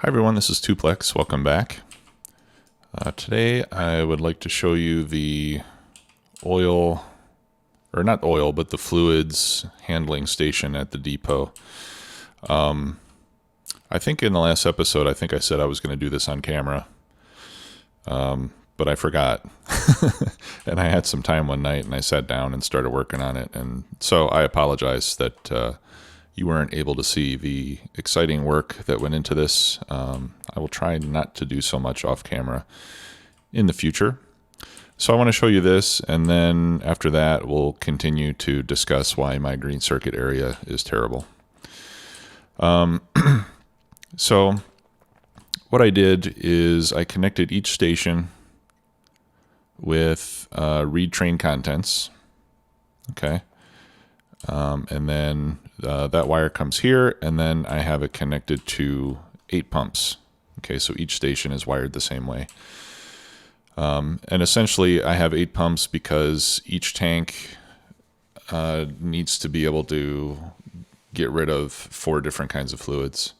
Hi everyone, this is Tuplex. Welcome back. Today I would like to show you the oil, or not oil, but the fluids handling station at the depot. I think in the last episode, I think I said I was going to do this on camera, but I forgot. And I had some time one night and I sat down and started working on it. And so I apologize that you weren't able to see the exciting work that went into this. I will try not to do so much off camera in the future. So I want to show you this, and then after that we'll continue to discuss why my green circuit area is terrible. So what I did is I connected each station with read train contents. Okay. And then that wire comes here, and then I have it connected to 8 pumps. Okay, so each station is wired the same way. And essentially I have 8 pumps because each tank needs to be able to get rid of 4 different kinds of fluids.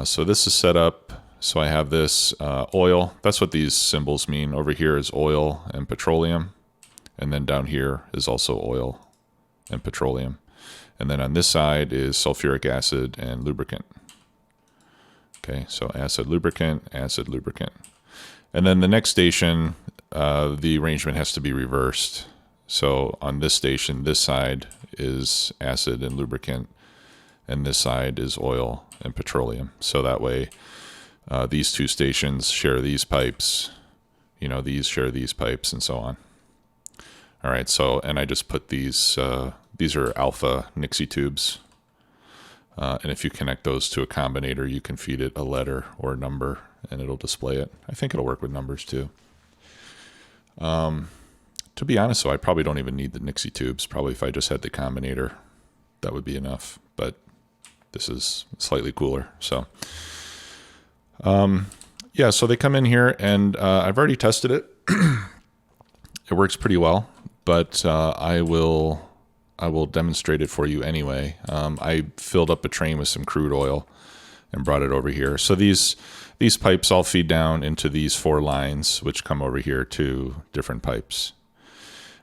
So this is set up, so I have this oil. That's what these symbols mean. Over here is oil and petroleum, and then down here is also oil and petroleum. And then on this side is sulfuric acid and lubricant. Okay, so acid, lubricant. And then the next station, the arrangement has to be reversed. So on this station, this side is acid and lubricant, and this side is oil and petroleum. So that way, these 2 stations share these pipes, these share these pipes, and so on. All right, so, and I just put these are alpha Nixie tubes. And if you connect those to a combinator, you can feed it a letter or a number, and it'll display it. I think it'll work with numbers too. To be honest, though, I probably don't even need the Nixie tubes. Probably if I just had the combinator, that would be enough. But this is slightly cooler. So, yeah, so they come in here, and I've already tested it. It works pretty well, but I will demonstrate it for you anyway. I filled up a train with some crude oil and brought it over here. So these pipes all feed down into these 4 lines, which come over here to different pipes.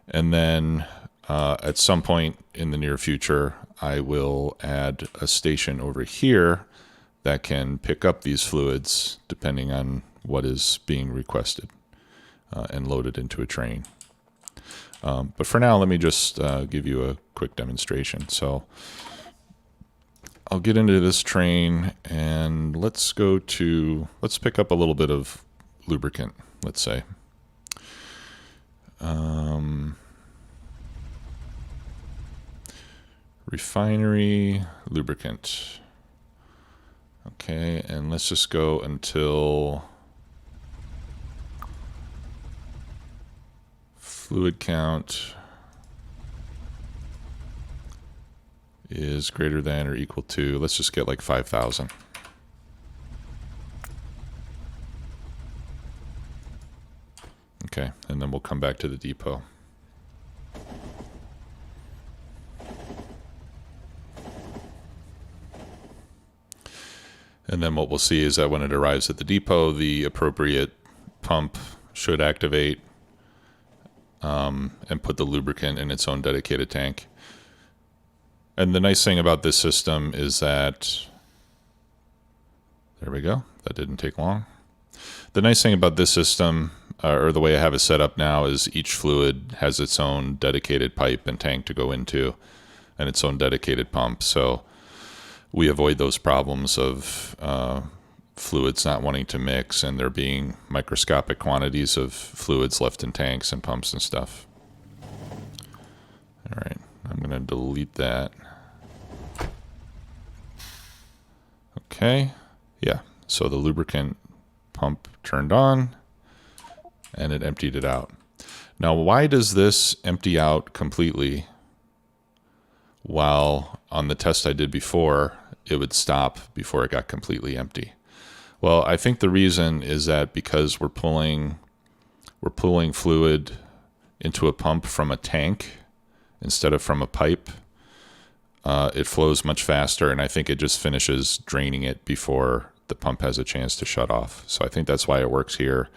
And then at some point in the near future, I will add a station over here that can pick up these fluids depending on what is being requested and loaded into a train. But for now, let me just give you a quick demonstration. So I'll get into this train, and let's pick up a little bit of lubricant, let's say. Refinery lubricant. Okay, and let's just go until fluid count is greater than or equal to, let's just get like 5,000. Okay, and then we'll come back to the depot. And then what we'll see is that when it arrives at the depot, the appropriate pump should activate and put the lubricant in its own dedicated tank. And the nice thing about this system is that, there we go, that didn't take long. The nice thing about this system, or the way I have it set up now, is each fluid has its own dedicated pipe and tank to go into, and its own dedicated pump. So we avoid those problems of fluids not wanting to mix and there being microscopic quantities of fluids left in tanks and pumps and stuff. All right, I'm going to delete that. Okay, yeah, so the lubricant pump turned on and it emptied it out. Now, why does this empty out completely while on the test I did before, it would stop before it got completely empty? Well, I think the reason is that because we're pulling fluid into a pump from a tank instead of from a pipe, it flows much faster, and I think it just finishes draining it before the pump has a chance to shut off. So I think that's why it works here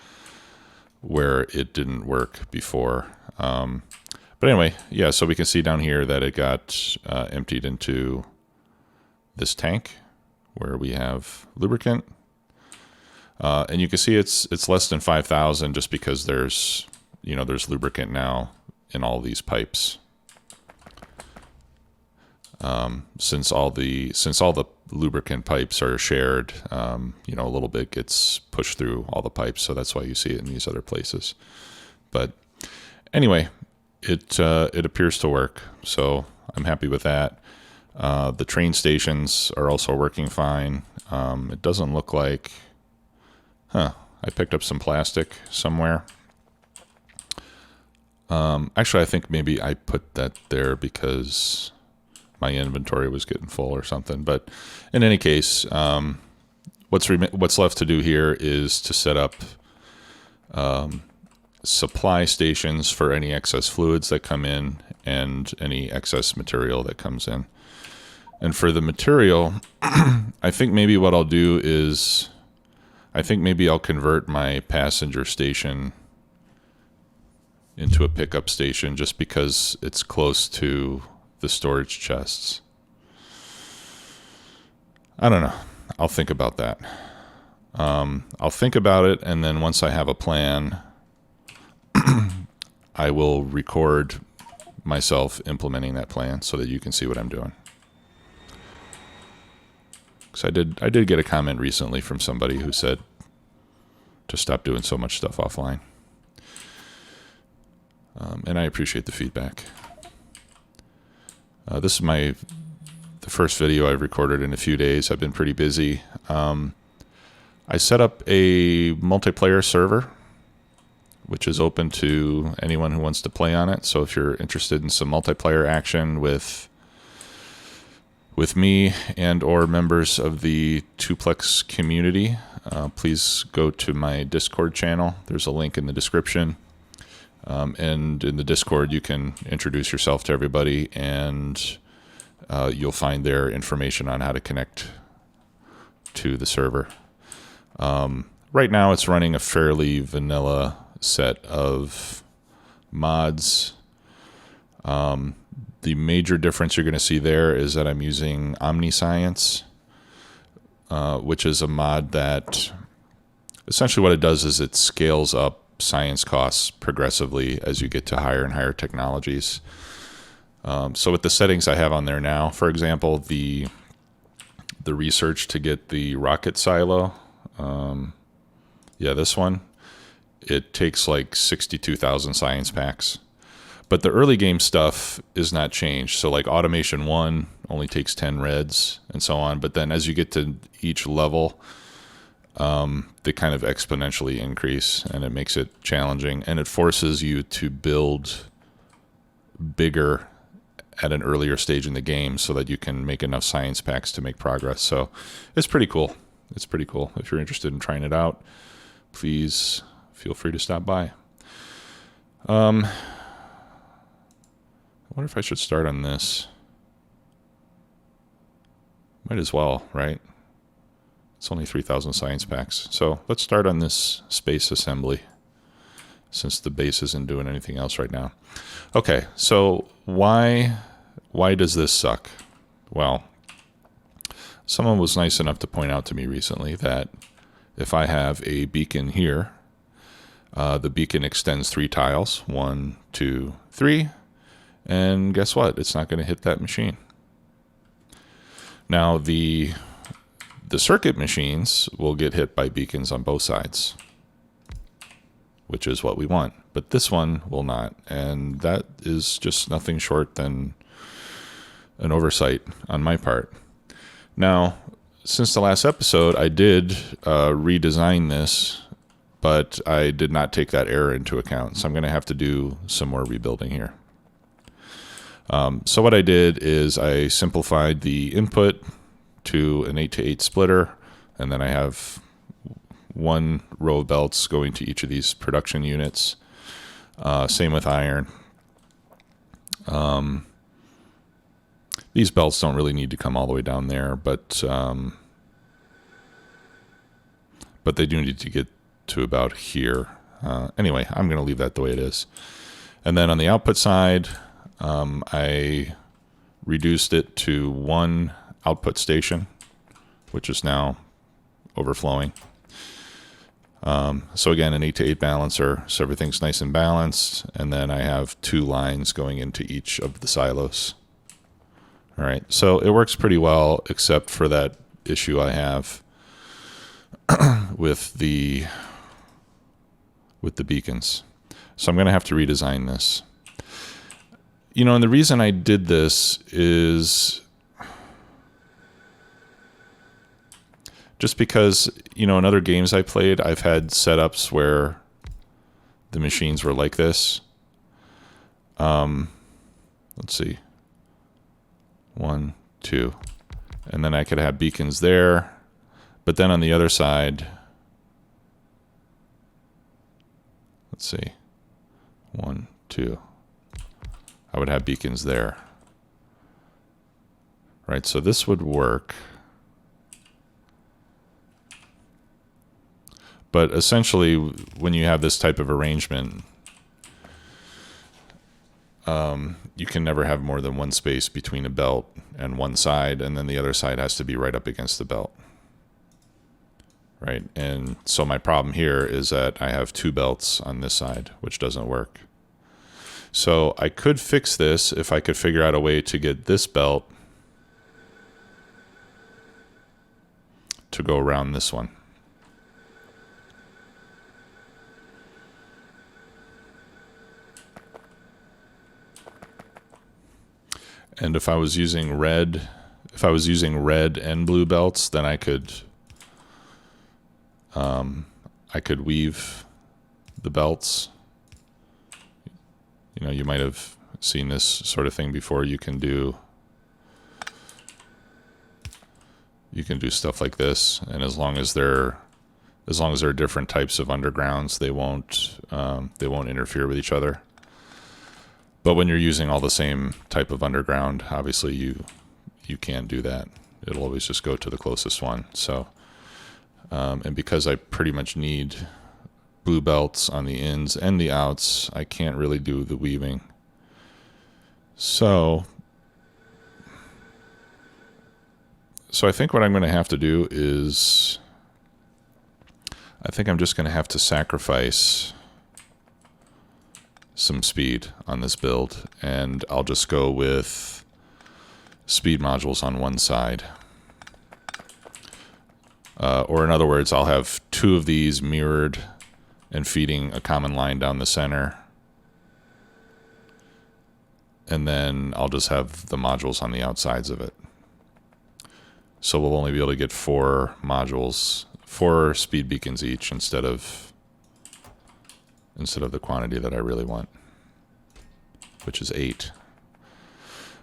where it didn't work before. But anyway, yeah, so we can see down here that it got emptied into this tank where we have lubricant. And you can see it's less than 5,000 just because there's lubricant now in all these pipes. Since all the lubricant pipes are shared, a little bit gets pushed through all the pipes, so that's why you see it in these other places. But anyway, it appears to work, so I'm happy with that. The train stations are also working fine. It doesn't look like, I picked up some plastic somewhere. Actually, I think maybe I put that there because my inventory was getting full or something. But in any case, what's left to do here is to set up supply stations for any excess fluids that come in and any excess material that comes in. And for the material, I think maybe what I'll do is, I'll convert my passenger station into a pickup station just because it's close to the storage chests. I don't know. I'll think about that. I'll think about it, and then once I have a plan, I will record myself implementing that plan so that you can see what I'm doing. Because I did get a comment recently from somebody who said to stop doing so much stuff offline. And I appreciate the feedback. This is the first video I've recorded in a few days. I've been pretty busy. I set up a multiplayer server, which is open to anyone who wants to play on it. So if you're interested in some multiplayer action with me and or members of the Tuplex community, please go to my Discord channel. There's a link in the description. And in the Discord, you can introduce yourself to everybody, and you'll find their information on how to connect to the server. Right now, it's running a fairly vanilla set of mods. The major difference you're going to see there is that I'm using Omniscience, which is a mod that essentially what it does is it scales up science costs progressively as you get to higher and higher technologies. So with the settings I have on there now, for example, the research to get the rocket silo, this one, it takes like 62,000 science packs. But the early game stuff is not changed. So like automation 1 only takes 10 reds and so on. But then as you get to each level, they kind of exponentially increase, and it makes it challenging, and it forces you to build bigger at an earlier stage in the game so that you can make enough science packs to make progress. So it's pretty cool. It's pretty cool. If you're interested in trying it out, please feel free to stop by. I wonder if I should start on this. Might as well, right? It's only 3,000 science packs. So let's start on this space assembly, since the base isn't doing anything else right now. Okay, so why does this suck? Well, someone was nice enough to point out to me recently that if I have a beacon here, the beacon extends 3 tiles, 1, 2, 3, and guess what? It's not going to hit that machine. Now, the circuit machines will get hit by beacons on both sides, which is what we want. But this one will not, and that is just nothing short than an oversight on my part. Now, since the last episode, I did redesign this, but I did not take that error into account, so I'm going to have to do some more rebuilding here. So what I did is I simplified the input to an 8-to-8 splitter, and then I have 1 row of belts going to each of these production units. Same with iron. These belts don't really need to come all the way down there, but but they do need to get to about here. Anyway, I'm going to leave that the way it is. And then on the output side, I reduced it to one output station, which is now overflowing. So again, an 8-to-8 balancer, so everything's nice and balanced. And then I have 2 lines going into each of the silos. All right, so it works pretty well, except for that issue I have with the beacons. So I'm going to have to redesign this. You know, and the reason I did this is just because, you know, in other games I played, I've had setups where the machines were like this. Let's see. 1, 2. And then I could have beacons there. But then on the other side, let's see. 1, 2. I would have beacons there. Right, so this would work. But essentially, when you have this type of arrangement, you can never have more than one space between a belt and one side, and then the other side has to be right up against the belt. Right, and so my problem here is that I have 2 belts on this side, which doesn't work. So I could fix this if I could figure out a way to get this belt to go around this one. And if I was using red and blue belts, then I could weave the belts. You know, you might have seen this sort of thing before. You can do stuff like this, and as long as there are different types of undergrounds, they won't interfere with each other. But when you're using all the same type of underground, obviously you can't do that. It'll always just go to the closest one. So, and because I pretty much need blue belts on the ins and the outs, I can't really do the weaving. So I think what I'm going to have to do is, I think I'm just going to have to sacrifice some speed on this build, and I'll just go with speed modules on one side. Or in other words, I'll have 2 of these mirrored and feeding a common line down the center. And then I'll just have the modules on the outsides of it. So we'll only be able to get 4 modules, 4 speed beacons each instead of the quantity that I really want, which is 8.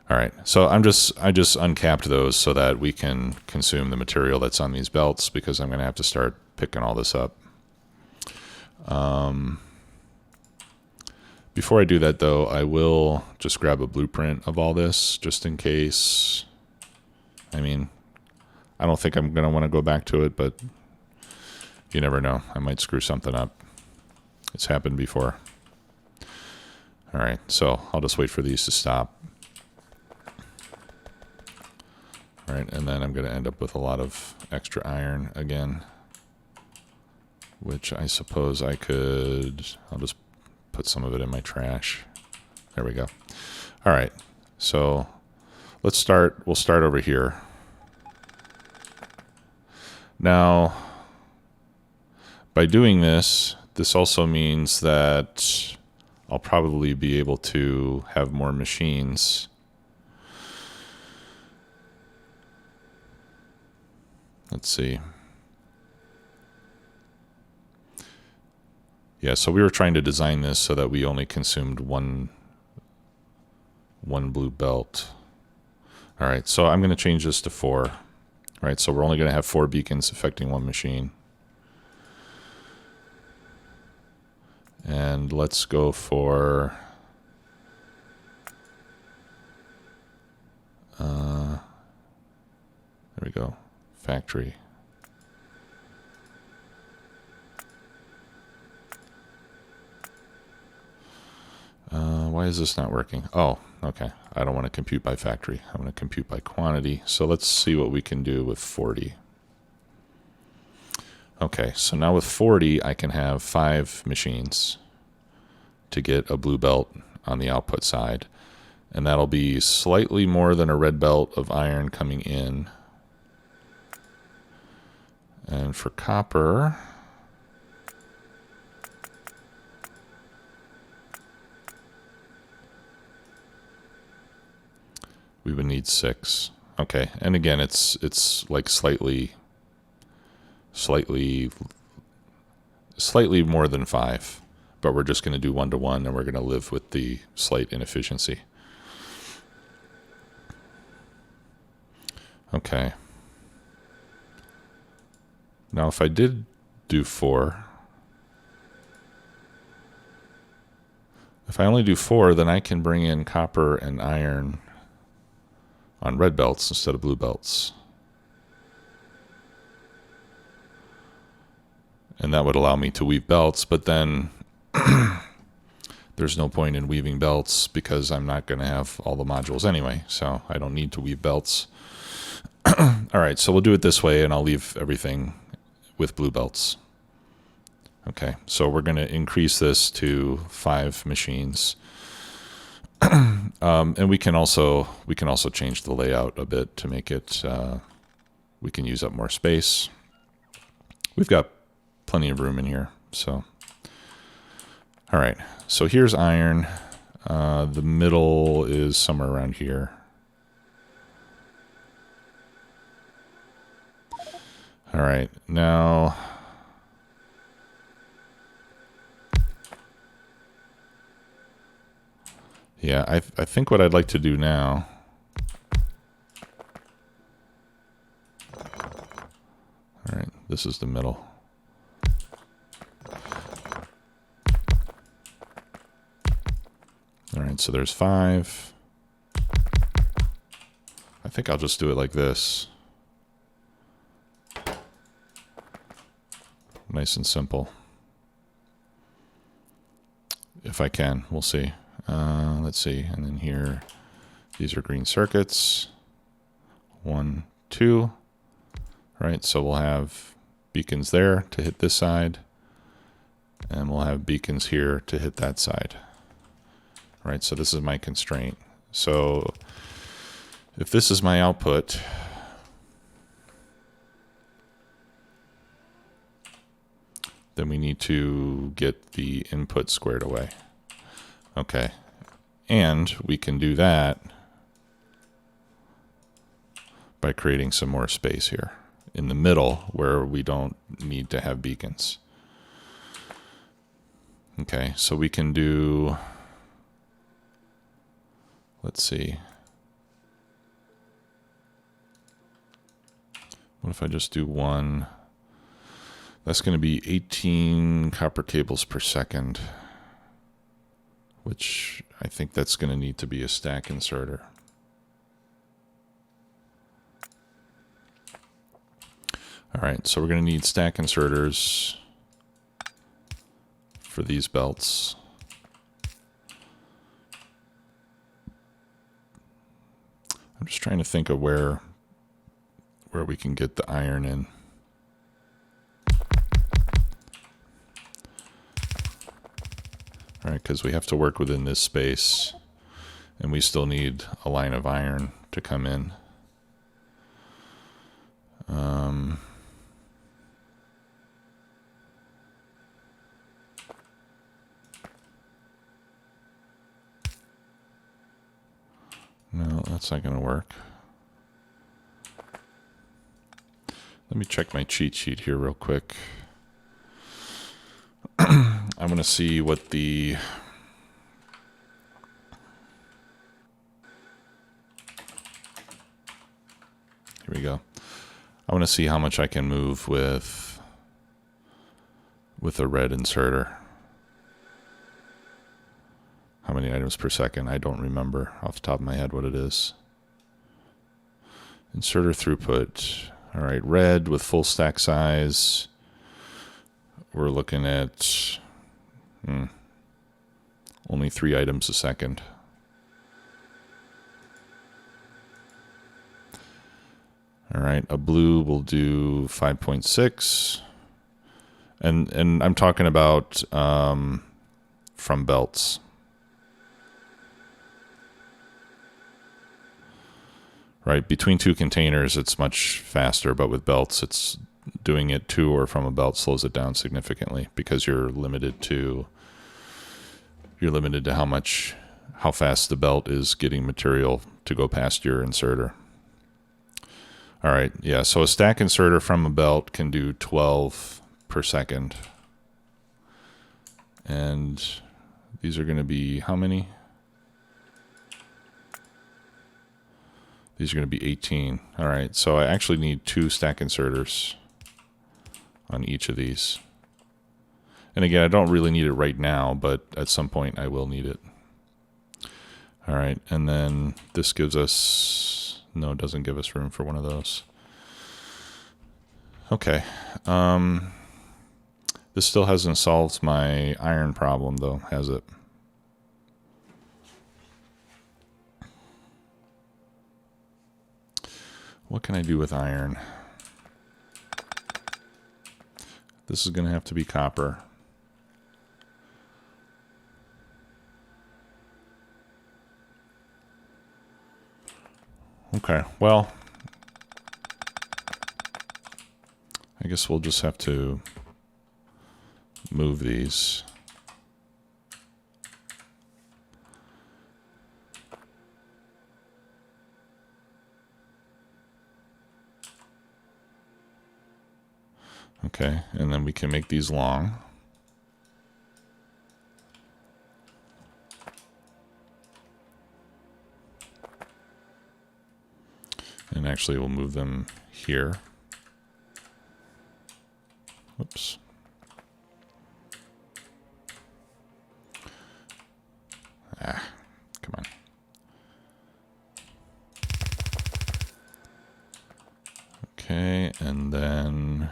All right, so I just uncapped those so that we can consume the material that's on these belts, because I'm going to have to start picking all this up. Before I do that, though, I will just grab a blueprint of all this, just in case. I mean, I don't think I'm going to want to go back to it, but you never know. I might screw something up. It's happened before. All right, so I'll just wait for these to stop. All right, and then I'm going to end up with a lot of extra iron again, which I suppose I could, I'll just put some of it in my trash. There we go. All right, so we'll start over here. Now, by doing this, this also means that I'll probably be able to have more machines. Let's see. Yeah, so we were trying to design this so that we only consumed one blue belt. All right, so I'm going to change this to 4. All right, so we're only going to have 4 beacons affecting one machine. And let's go for there we go, factory. Why is this not working? Oh, okay. I don't want to compute by factory. I want to compute by quantity. So let's see what we can do with 40. Okay, so now with 40, I can have 5 machines to get a blue belt on the output side. And that'll be slightly more than a red belt of iron coming in. And for copper, we would need 6. Okay, and again, it's like slightly more than 5, but we're just going to do 1-to-1, and we're going to live with the slight inefficiency. Okay. Now, if I did do 4, if I only do 4, then I can bring in copper and iron on red belts instead of blue belts. And that would allow me to weave belts, but then there's no point in weaving belts because I'm not going to have all the modules anyway, so I don't need to weave belts. All right, so we'll do it this way, and I'll leave everything with blue belts. Okay, so we're going to increase this to 5 machines. And we can also change the layout a bit to make it, we can use up more space. We've got plenty of room in here, so. All right, so here's iron. The middle is somewhere around here. All right, now yeah, I think what I'd like to do now, all right, this is the middle. All right, so there's 5. I think I'll just do it like this. Nice and simple. If I can, we'll see. Let's see, and then here, these are green circuits. 1, 2. Right, so we'll have beacons there to hit this side, and we'll have beacons here to hit that side. Right, so this is my constraint. So if this is my output, then we need to get the input squared away. Okay, and we can do that by creating some more space here in the middle where we don't need to have beacons. Okay, so we can do, let's see. What if I just do 1? That's going to be 18 copper cables per second, which I think that's going to need to be a stack inserter. All right, so we're going to need stack inserters for these belts. I'm just trying to think of where we can get the iron in. All right, because we have to work within this space, and we still need a line of iron to come in. No, that's not going to work. Let me check my cheat sheet here real quick. I'm going to see what the... Here we go. I want to see how much I can move with a red inserter. How many items per second? I don't remember off the top of my head what it is. Inserter throughput. All right, red with full stack size. We're looking at only 3 items a second. All right, a blue will do 5.6. And I'm talking about from belts. Right, between 2 containers, it's much faster, but with belts, it's doing it to or from a belt slows it down significantly because you're limited to how fast the belt is getting material to go past your inserter. All right, yeah, so a stack inserter from a belt can do 12 per second. And these are going to be how many? These are going to be 18. All right, so I actually need 2 stack inserters on each of these. And again, I don't really need it right now, but at some point I will need it. All right, and then this gives us, no, it doesn't give us room for one of those. Okay. This still hasn't solved my iron problem, though, has it? What can I do with iron? This is going to have to be copper. Okay, well, I guess we'll just have to move these. Okay, and then we can make these long. And actually we'll move them here. Whoops. Come on. Okay, and then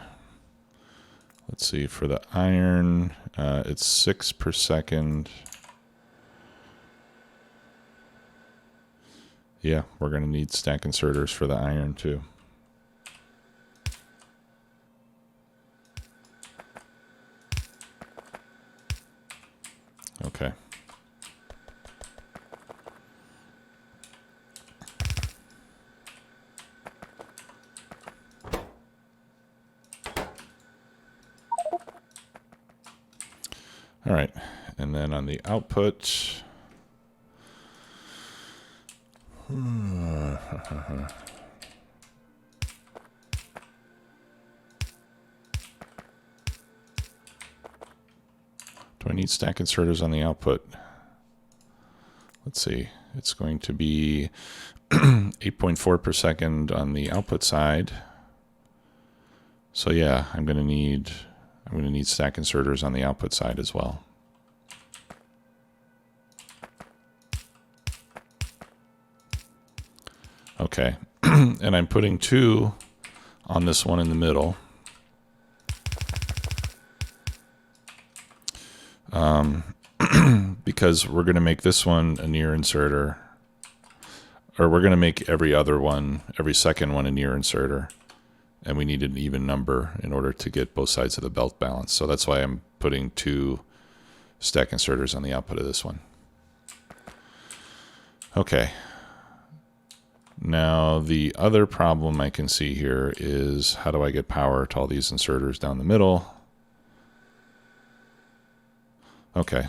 let's see, for the iron, it's 6 per second. Yeah, we're going to need stack inserters for the iron too. Okay. All right, and then on the output, do I need stack inserters on the output? Let's see, it's going to be 8.4 per second on the output side. So yeah, I'm going to need stack inserters on the output side as well. Okay, and I'm putting 2 on this one in the middle. Because we're going to make this one a near inserter, or we're going to make every second one a near inserter, and we need an even number in order to get both sides of the belt balanced. So that's why I'm putting 2 stack inserters on the output of this one. Okay. Now the other problem I can see here is, how do I get power to all these inserters down the middle? Okay.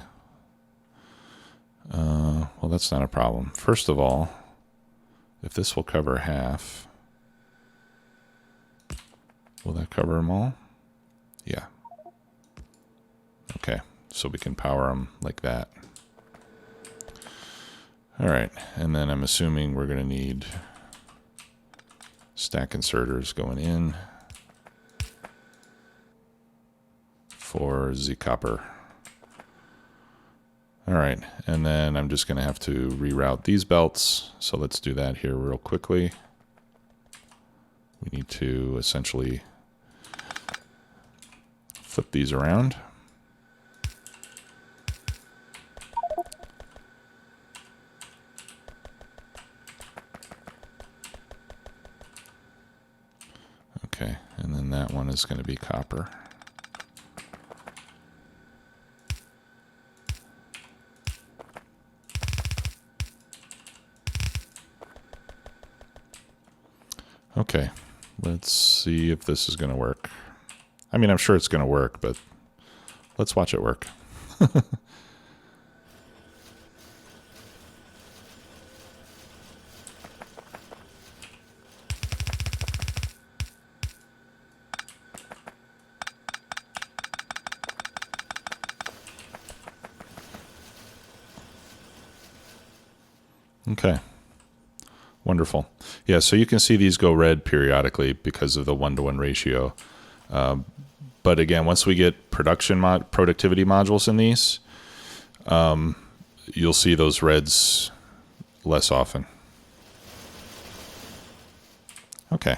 Well, that's not a problem. First of all, if this will cover half, will that cover them all? Yeah. Okay, so we can power them like that. All right, and then I'm assuming we're going to need stack inserters going in for the copper. All right, and then I'm just going to have to reroute these belts. So let's do that here real quickly. We need to essentially flip these around. And that one is going to be copper. Okay, let's see if this is going to work. I mean, I'm sure it's going to work, but let's watch it work. Okay. Wonderful. Yeah, so you can see these go red periodically because of the 1-to-1 ratio. But again, once we get productivity modules in these, you'll see those reds less often. Okay.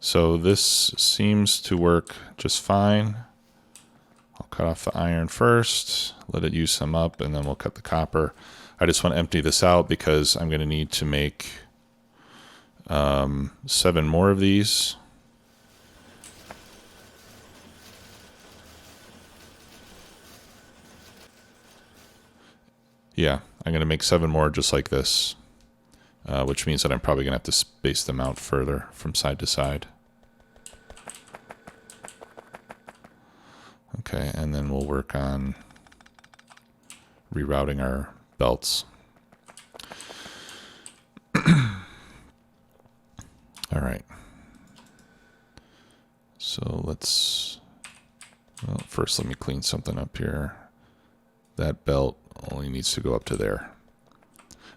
So this seems to work just fine. I'll cut off the iron first, let it use some up, and then we'll cut the copper. I just want to empty this out because I'm going to need to make 7 more of these. Yeah, I'm going to make 7 more just like this, which means that I'm probably going to have to space them out further from side to side. Okay, and then we'll work on rerouting our belts. All right. So let's, well, first let me clean something up here. That belt only needs to go up to there.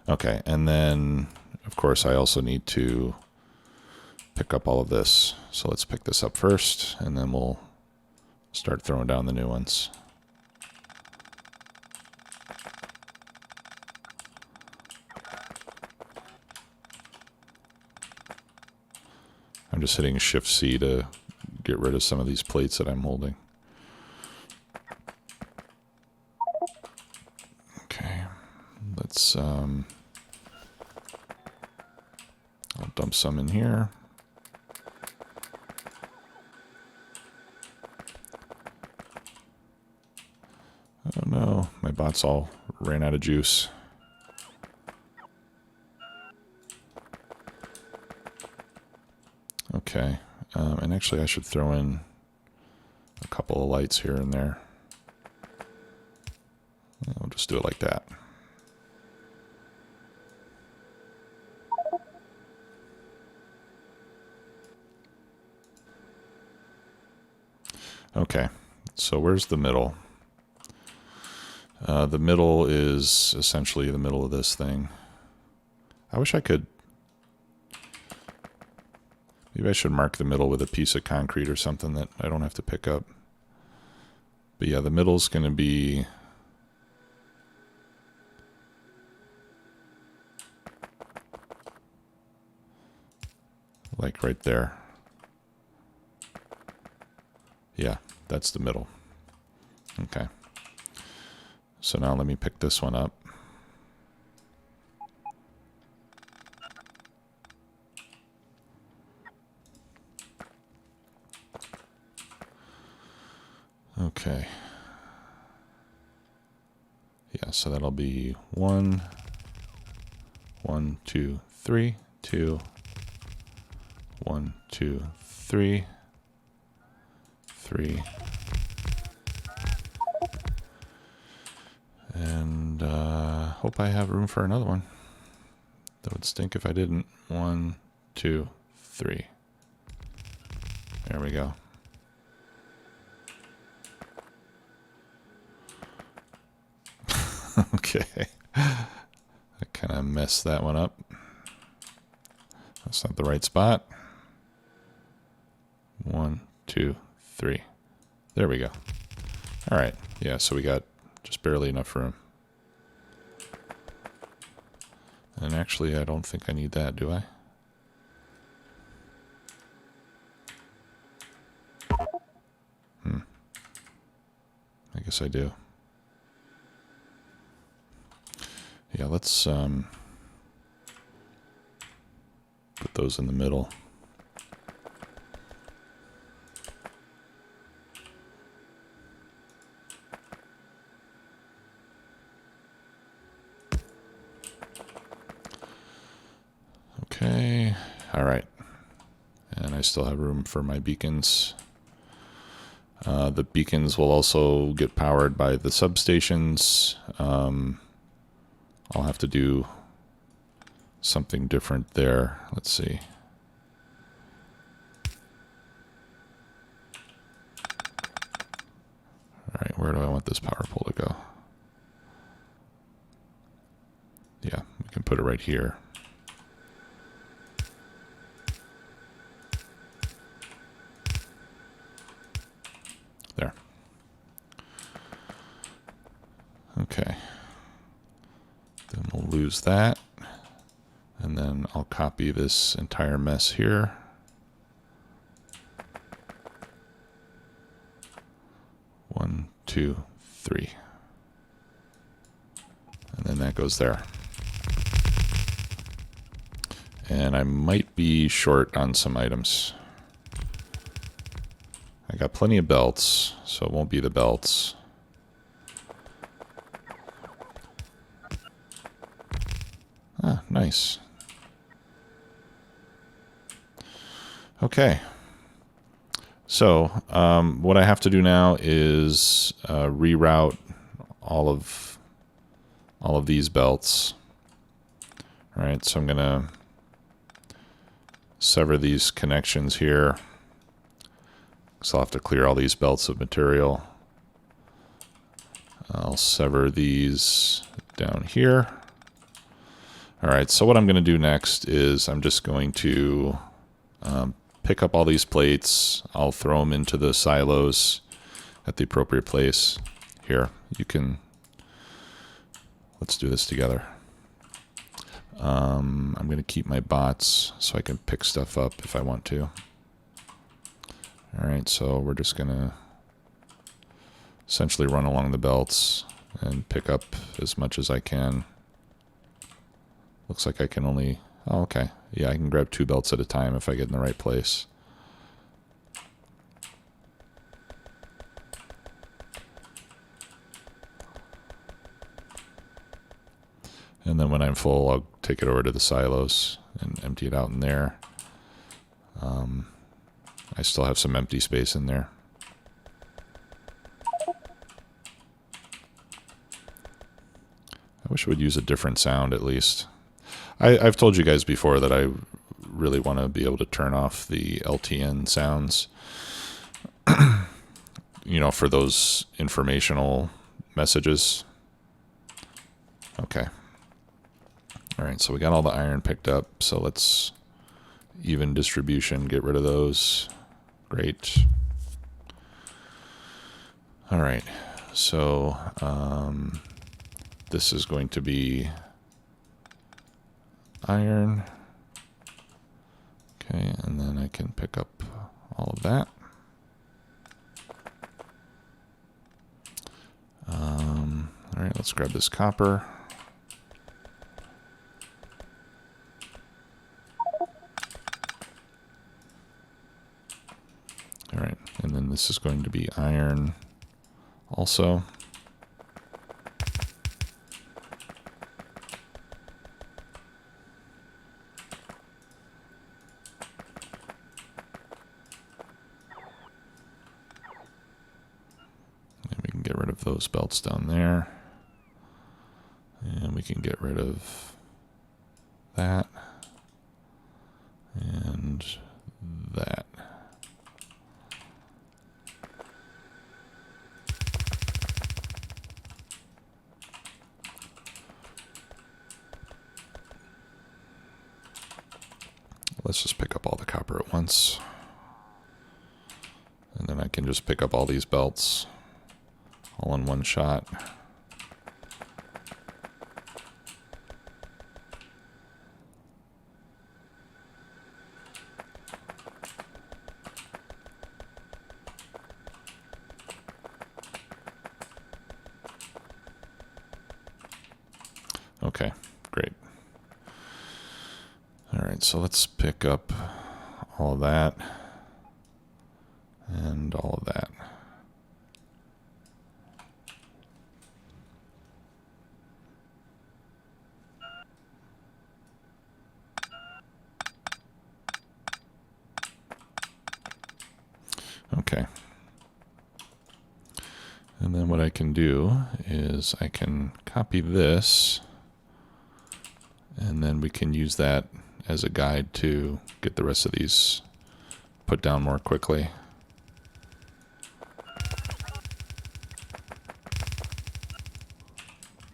Okay, and then, of course, I also need to pick up all of this. So let's pick this up first, and then we'll start throwing down the new ones. I'm just hitting Shift-C to get rid of some of these plates that I'm holding. Okay, let's I'll dump some in here. Oh no, my bots all ran out of juice. Okay, and actually I should throw in a couple of lights here and there. I'll just do it like that. Okay, so where's the middle? The middle is essentially the middle of this thing. I wish I could... Maybe I should mark the middle with a piece of concrete or something that I don't have to pick up. But yeah, the middle's going to be... like right there. Yeah, that's the middle. Okay. So now let me pick this one up. Okay. Yeah, so that'll be 1, 1, 2, 3, 2, 1, 2, 3, 3. And hope I have room for another one. That would stink if I didn't. 1, 2, 3. There we go. Okay. I kind of messed that one up. That's not the right spot. 1, 2, 3. There we go. All right. Yeah, so we got just barely enough room. And actually, I don't think I need that, do I? I guess I do. Yeah, let's put those in the middle. I still have room for my beacons. The beacons will also get powered by the substations. I'll have to do something different there. Let's see. All right, where do I want this power pole to go? Yeah, we can put it right here. There. Okay. Then we'll lose that. And then I'll copy this entire mess here. One, two, three. And then that goes there. And I might be short on some items. I got plenty of belts, so it won't be the belts. Ah, nice. Okay. So what I have to do now is reroute all of these belts. All right, so I'm gonna sever these connections here. So I'll have to clear all these belts of material. I'll sever these down here. All right, so what I'm going to do next is I'm just going to pick up all these plates. I'll throw them into the silos at the appropriate place. Here, you can, let's do this together. I'm going to keep my bots so I can pick stuff up if I want to. All right, so we're just going to essentially run along the belts and pick up as much as I can. Looks like I can only, oh, okay. Yeah, I can grab 2 belts at a time if I get in the right place. And then when I'm full, I'll take it over to the silos and empty it out in there. I still have some empty space in there. I wish it would use a different sound at least. I've told you guys before that I really want to be able to turn off the LTN sounds, you know, for those informational messages. Okay. All right, so we got all the iron picked up, so let's even distribution, get rid of those. Great. All right, so this is going to be iron. Okay, and then I can pick up all of that. All right, let's grab this copper. All right, and then this is going to be iron also. And we can get rid of those belts down there. And we can get rid of that. And that. Let's just pick up all the copper at once. And then I can just pick up all these belts all in one shot. Okay, great. All right, so let's pick up all of that and all of that. Okay. And then what I can do is I can copy this, and then we can use that as a guide to get the rest of these put down more quickly.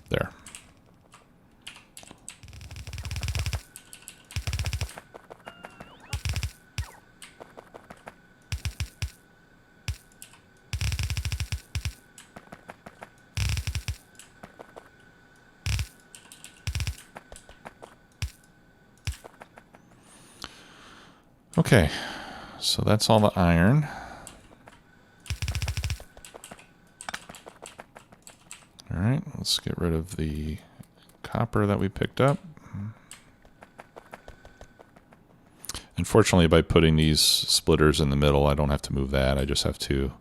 There. Okay, so that's all the iron. All right, let's get rid of the copper that we picked up. Unfortunately, by putting these splitters in the middle, I don't have to move that. I just have to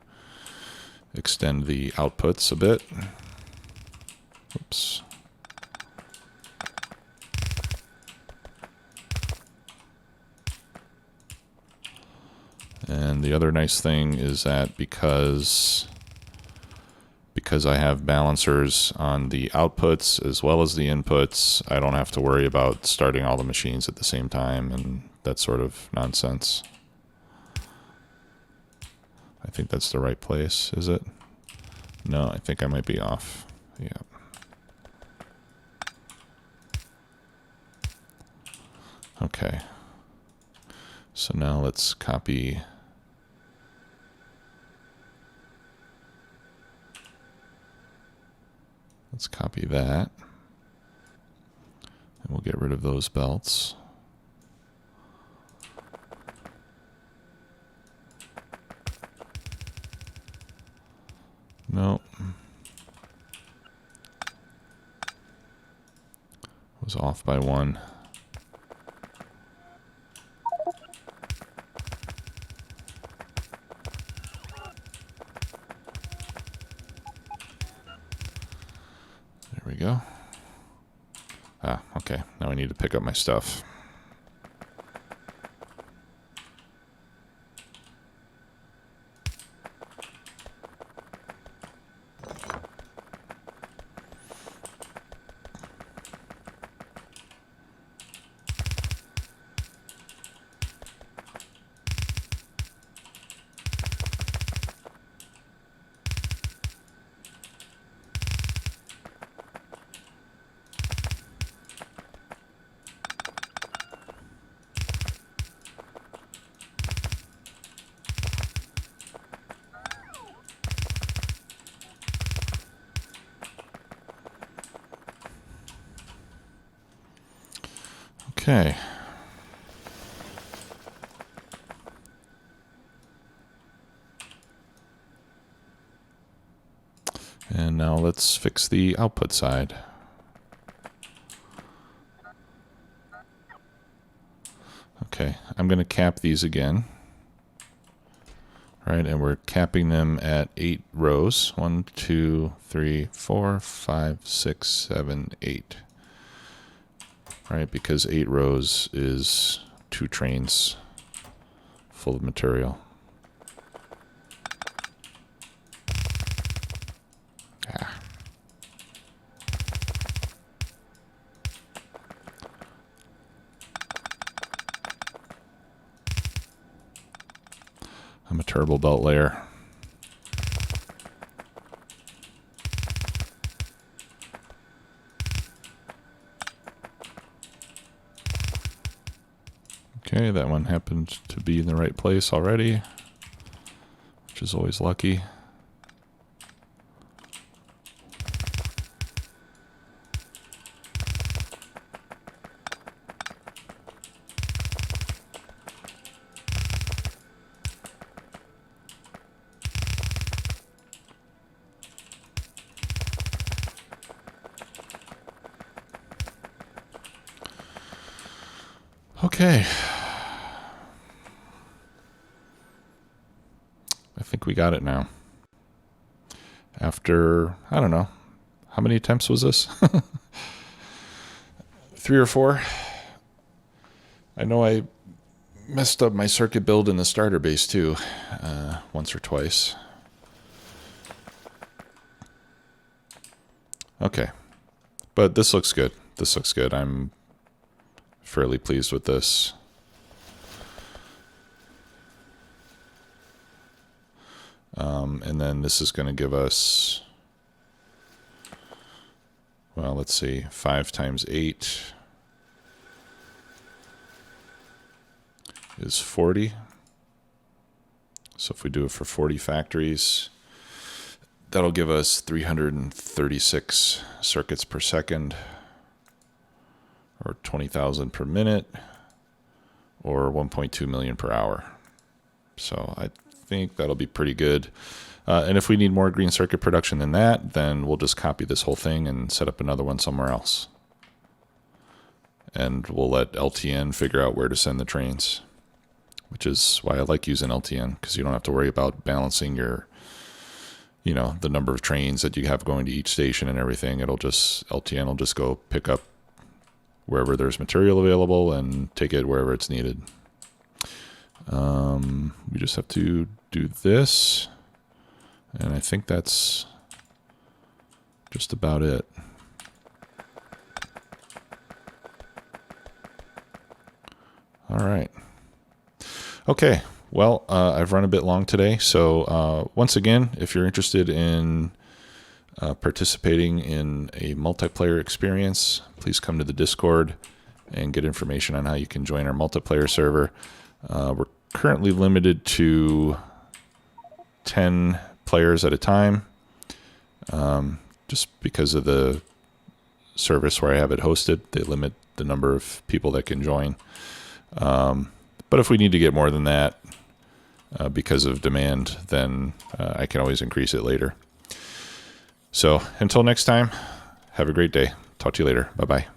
extend the outputs a bit. Oops. And the other nice thing is that because I have balancers on the outputs as well as the inputs, I don't have to worry about starting all the machines at the same time and that sort of nonsense. I think that's the right place, is it? No, I think I might be off. Yeah. Okay. So now let's copy. Let's copy that. And we'll get rid of those belts. Nope. Was off by one. There we go. Ah, okay. Now I need to pick up my stuff. Okay. And now let's fix the output side. Okay, I'm going to cap these again. Right, and we're capping them at 8 rows. 1, 2, 3, 4, 5, 6, 7, 8. Right, because 8 rows is 2 trains full of material. Ah. I'm a turbo belt layer. Okay, that one happened to be in the right place already, which is always lucky. Okay. I think we got it now. After, I don't know, how many attempts was this? 3 or 4? I know I messed up my circuit build in the starter base too, once or twice. Okay, but this looks good. This looks good. I'm fairly pleased with this. And then this is going to give us, well, let's see, 5 times 8 is 40. So if we do it for 40 factories, that'll give us 336 circuits per second, or 20,000 per minute, or 1.2 million per hour. So I think that'll be pretty good. And if we need more green circuit production than that, then we'll just copy this whole thing and set up another one somewhere else. And we'll let LTN figure out where to send the trains, which is why I like using LTN, because you don't have to worry about balancing your, the number of trains that you have going to each station and everything. LTN will just go pick up wherever there's material available and take it wherever it's needed. We just have to do this, and I think that's just about it. All right. Okay. Well, I've run a bit long today, so once again, if you're interested in participating in a multiplayer experience, please come to the Discord and get information on how you can join our multiplayer server. We're currently limited to 10 players at a time, just because of the service where I have it hosted. They limit the number of people that can join. But if we need to get more than that because of demand, then I can always increase it later. So until next time, have a great day. Talk to you later. Bye-bye.